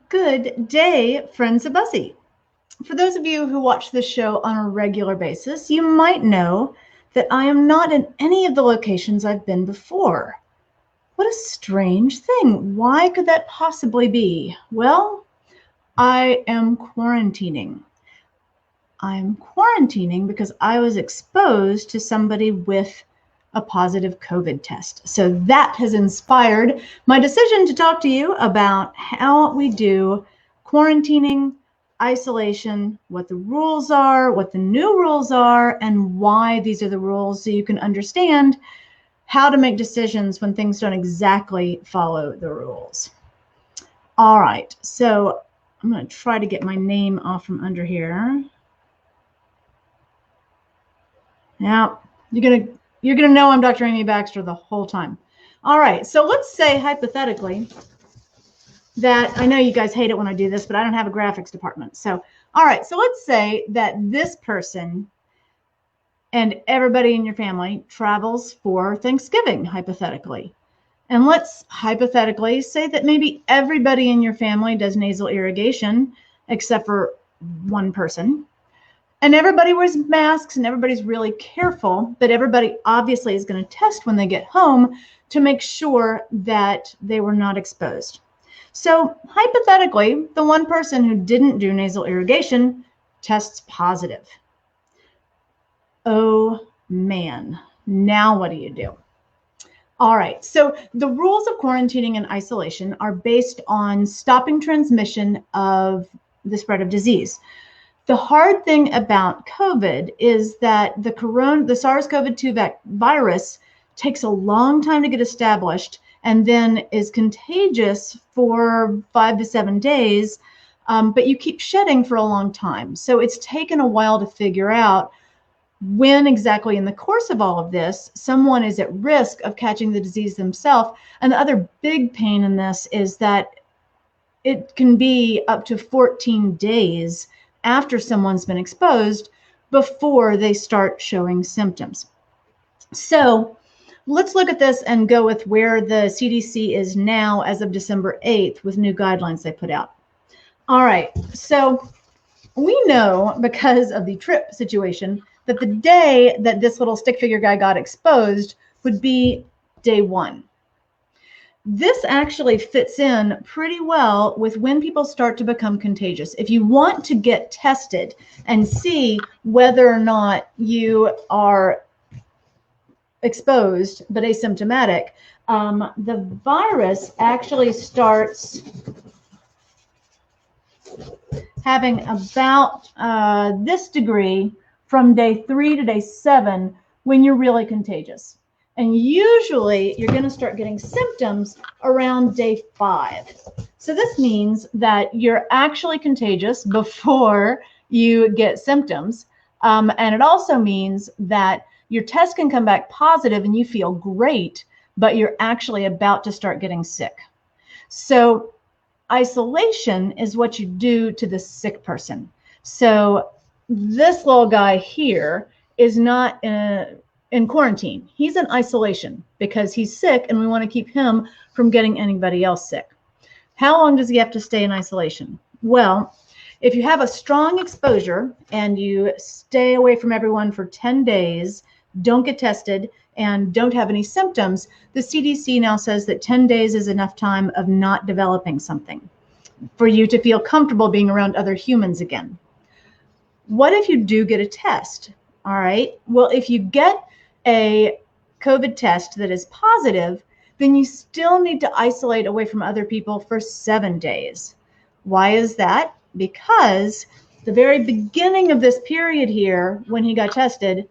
Good day, friends of Buzzy. For those of you who watch this show on a regular basis, you might know that I am not in any of the locations I've been before. What a strange thing. Why could that possibly be? Well, I am quarantining. I'm quarantining because I was exposed to somebody with a positive COVID test. So that has inspired my decision to talk to you about how we do quarantining, isolation, what the rules are, what the new rules are, and why these are the rules, so you can understand how to make decisions when things don't exactly follow the rules. All right, so I'm going to try to get my name off from under here. Now, you're gonna know I'm Dr. Amy Baxter the whole time. All right, so let's say hypothetically that, I know you guys hate it when I do this, but I don't have a graphics department. So, all right, so let's say that this person and everybody in your family travels for Thanksgiving, hypothetically. And let's hypothetically say that maybe everybody in your family does nasal irrigation except for one person. And everybody wears masks and everybody's really careful, but everybody obviously is going to test when they get home to make sure that they were not exposed. So hypothetically, the one person who didn't do nasal irrigation tests positive. Oh man, now what do you do? All right, so the rules of quarantining and isolation are based on stopping transmission of the spread of disease. The hard thing about COVID is that the SARS-CoV-2 virus takes a long time to get established and then is contagious for 5 to 7 days, but you keep shedding for a long time. So it's taken a while to figure out when exactly in the course of all of this someone is at risk of catching the disease themselves. And the other big pain in this is that it can be up to 14 days after someone's been exposed before they start showing symptoms. So let's look at this and go with where the CDC is now as of December 8th with new guidelines they put out. All right, so we know because of the trip situation that the day that this little stick figure guy got exposed would be day 1. This actually fits in pretty well with when people start to become contagious. If you want to get tested and see whether or not you are exposed but asymptomatic, the virus actually starts having about this degree from day 3 to day 7 when you're really contagious. And usually you're going to start getting symptoms around day 5. So this means that you're actually contagious before you get symptoms. And it also means that your test can come back positive and you feel great, but you're actually about to start getting sick. So isolation is what you do to the sick person. So this little guy here is not in quarantine. He's in isolation because he's sick and we want to keep him from getting anybody else sick. How long does he have to stay in isolation? Well, if you have a strong exposure and you stay away from everyone for 10 days, don't get tested, and don't have any symptoms, the CDC now says that 10 days is enough time of not developing something for you to feel comfortable being around other humans again. What if you do get a test? All right, well, if you get a COVID test that is positive, then you still need to isolate away from other people for 7 days. Why is that? Because the very beginning of this period here, when he got tested,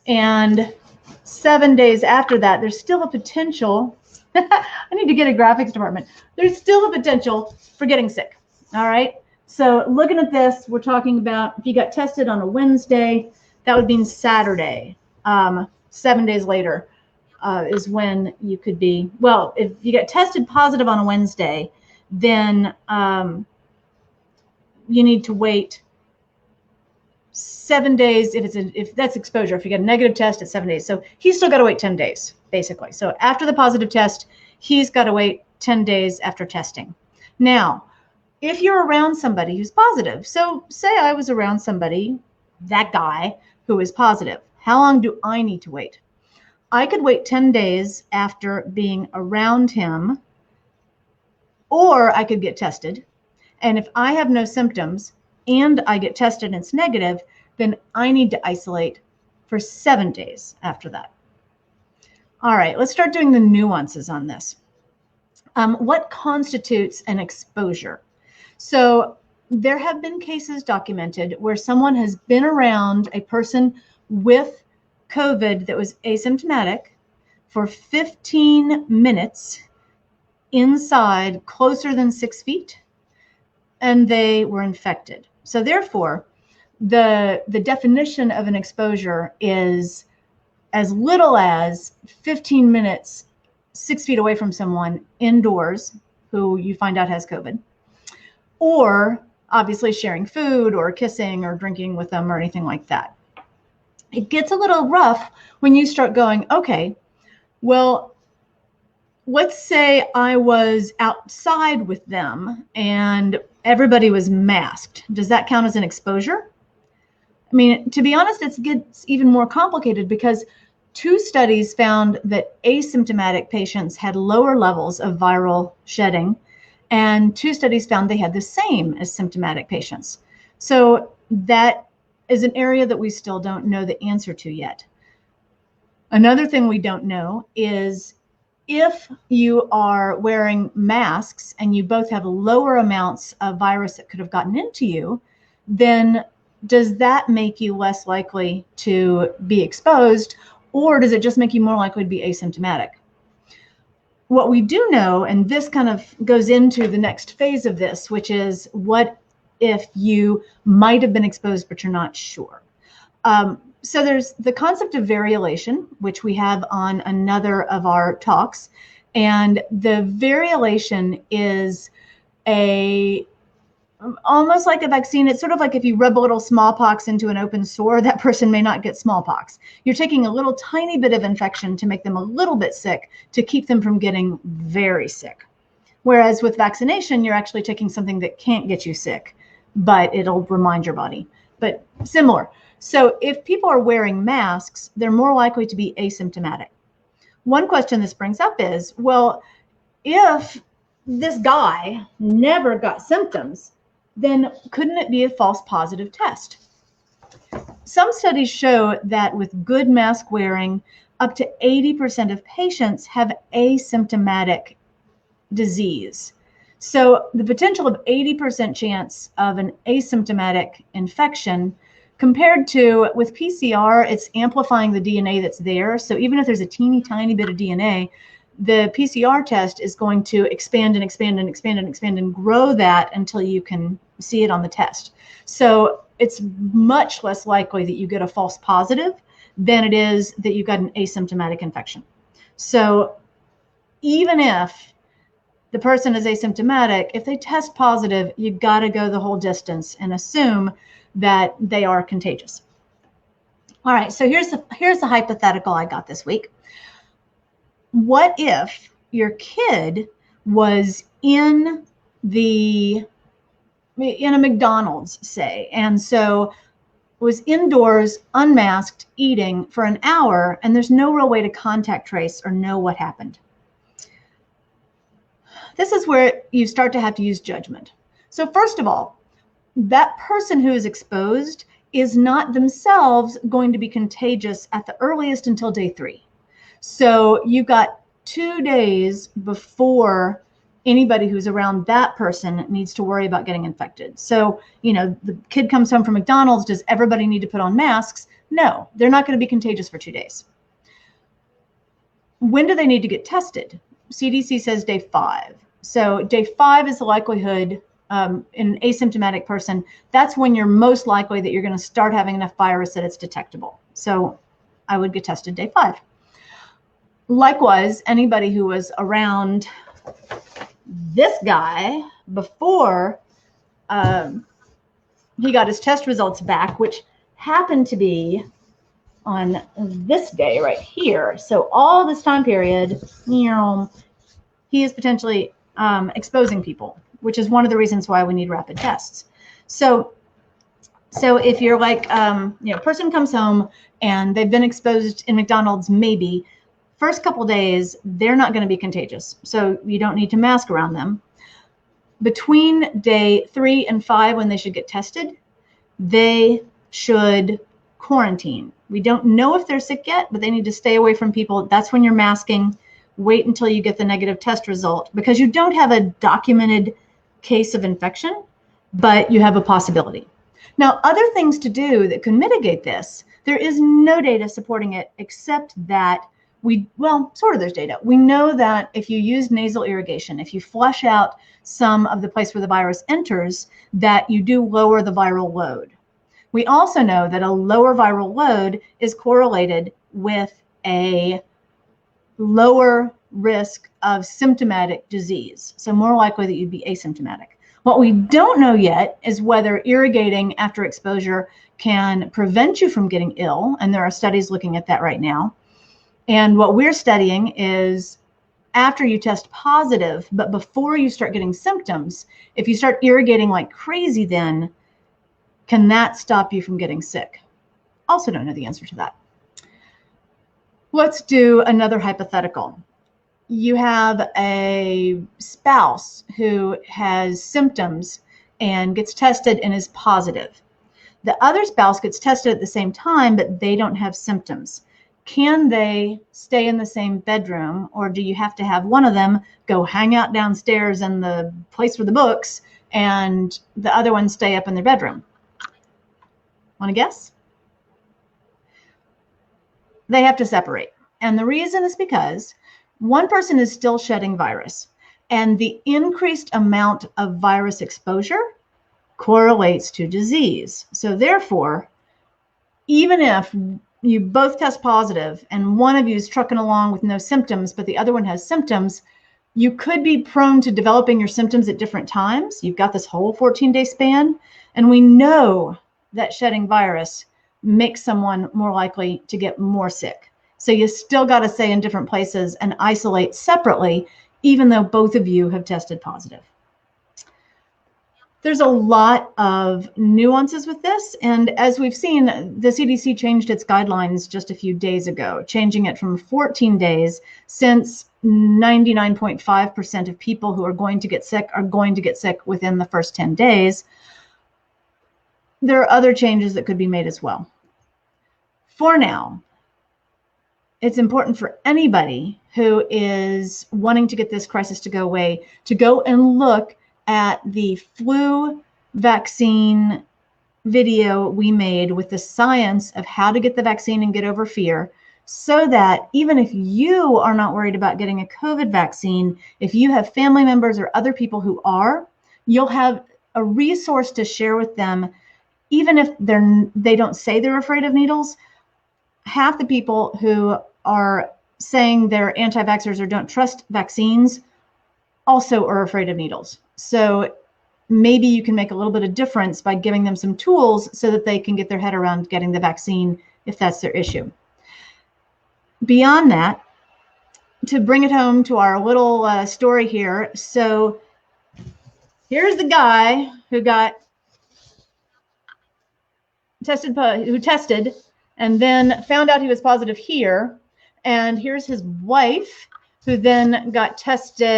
and 7 days after that, there's still a potential. I need to get a graphics department. There's still a potential for getting sick. All right. So looking at this, we're talking about if you got tested on a Wednesday, that would mean Saturday. 7 days later is when you could be, well, if you get tested positive on a Wednesday, then you need to wait 7 days if that's exposure. If you get a negative test, it's 7 days. So he's still got to wait 10 days, basically. So after the positive test, he's got to wait 10 days after testing. Now, if you're around somebody who's positive, so say I was around somebody, that guy who is positive, how long do I need to wait? I could wait 10 days after being around him, or I could get tested. And if I have no symptoms and I get tested and it's negative, then I need to isolate for 7 days after that. All right, let's start doing the nuances on this. What constitutes an exposure? So there have been cases documented where someone has been around a person with COVID that was asymptomatic for 15 minutes inside closer than 6 feet, and they were infected. So therefore, the definition of an exposure is as little as 15 minutes, 6 feet away from someone indoors who you find out has COVID, or obviously sharing food or kissing or drinking with them or anything like that. It gets a little rough when you start going, okay, well, let's say I was outside with them and everybody was masked. Does that count as an exposure? I mean, to be honest, it gets even more complicated because 2 studies found that asymptomatic patients had lower levels of viral shedding, and 2 studies found they had the same as symptomatic patients. So that is an area that we still don't know the answer to yet. Another thing we don't know is if you are wearing masks and you both have lower amounts of virus that could have gotten into you, then does that make you less likely to be exposed, or does it just make you more likely to be asymptomatic? What we do know, and this kind of goes into the next phase of this, which is what if you might have been exposed, but you're not sure. So there's the concept of variolation, which we have on another of our talks. And the variolation is almost like a vaccine. It's sort of like if you rub a little smallpox into an open sore, that person may not get smallpox. You're taking a little tiny bit of infection to make them a little bit sick to keep them from getting very sick. Whereas with vaccination, you're actually taking something that can't get you sick, but it'll remind your body. But similar. So if people are wearing masks, they're more likely to be asymptomatic. One question this brings up is, well, if this guy never got symptoms, then couldn't it be a false positive test? Some studies show that with good mask wearing, up to 80% of patients have asymptomatic disease. So the potential of 80% chance of an asymptomatic infection compared to with PCR, it's amplifying the DNA that's there. So even if there's a teeny tiny bit of DNA, the PCR test is going to expand and expand and expand and expand and grow that until you can see it on the test. So it's much less likely that you get a false positive than it is that you got an asymptomatic infection. So even if the person is asymptomatic, if they test positive, you've got to go the whole distance and assume that they are contagious. All right, so here's the hypothetical I got this week. What if your kid was in a McDonald's, say, and so was indoors, unmasked, eating for an hour, and there's no real way to contact trace or know what happened? This is where you start to have to use judgment. So first of all, that person who is exposed is not themselves going to be contagious at the earliest until day 3. So you've got 2 days before anybody who's around that person needs to worry about getting infected. So, the kid comes home from McDonald's. Does everybody need to put on masks? No, they're not going to be contagious for 2 days. When do they need to get tested? CDC says day 5. So day 5 is the likelihood in an asymptomatic person. That's when you're most likely that you're going to start having enough virus that it's detectable. So I would get tested day 5. Likewise, anybody who was around this guy before he got his test results back, which happened to be on this day right here. So all this time period, he is potentially exposing people. which is one of the reasons why we need rapid tests. So if you're like, person comes home and they've been exposed in McDonald's, maybe first couple days, they're not going to be contagious. So you don't need to mask around them. Between day 3 and 5, when they should get tested, they should quarantine. We don't know if they're sick yet, but they need to stay away from people. That's when you're masking. Wait until you get the negative test result, because you don't have a documented case of infection, but you have a possibility. Now, other things to do that can mitigate this, there is no data supporting it, except that there's data. We know that if you use nasal irrigation, if you flush out some of the place where the virus enters, that you do lower the viral load. We also know that a lower viral load is correlated with a lower risk of symptomatic disease, so more likely that you'd be asymptomatic. What we don't know yet is whether irrigating after exposure can prevent you from getting ill, and there are studies looking at that right now. And what we're studying is after you test positive, but before you start getting symptoms, if you start irrigating like crazy, then can that stop you from getting sick? Also don't know the answer to that. Let's do another hypothetical. You have a spouse who has symptoms and gets tested and is positive. The other spouse gets tested at the same time, but they don't have symptoms. Can they stay in the same bedroom, or do you have to have one of them go hang out downstairs in the place for the books and the other one stay up in their bedroom? Want to guess? They have to separate. And the reason is because one person is still shedding virus, and the increased amount of virus exposure correlates to disease. So therefore, even if you both test positive and one of you is trucking along with no symptoms, but the other one has symptoms, you could be prone to developing your symptoms at different times. You've got this whole 14-day span, and we know that shedding virus makes someone more likely to get more sick. So you still got to stay in different places and isolate separately, even though both of you have tested positive. There's a lot of nuances with this, and as we've seen, the CDC changed its guidelines just a few days ago, changing it from 14 days, since 99.5% of people who are going to get sick within the first 10 days. There are other changes that could be made as well. For now, it's important for anybody who is wanting to get this crisis to go away to go and look at the flu vaccine video we made with the science of how to get the vaccine and get over fear, so that even if you are not worried about getting a COVID vaccine, if you have family members or other people who are, you'll have a resource to share with them. Even if they don't say they're afraid of needles, half the people who are saying they're anti-vaxxers or don't trust vaccines also are afraid of needles. So maybe you can make a little bit of difference by giving them some tools so that they can get their head around getting the vaccine if that's their issue. Beyond that, to bring it home to our little story here, so here's the guy who got tested and then found out he was positive here, and here's his wife who then got tested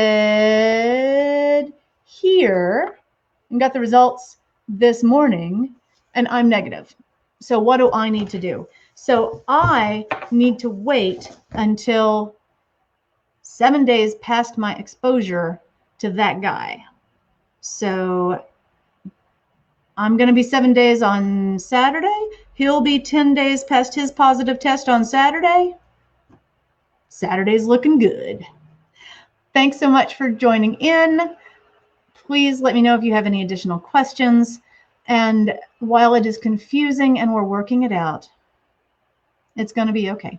here and got the results this morning, and I'm negative. So what do I need to do? So I need to wait until 7 days past my exposure to that guy. So I'm going to be 7 days on Saturday. He'll be 10 days past his positive test on Saturday. Saturday's looking good. Thanks so much for joining in. Please let me know if you have any additional questions. And while it is confusing and we're working it out, it's going to be okay.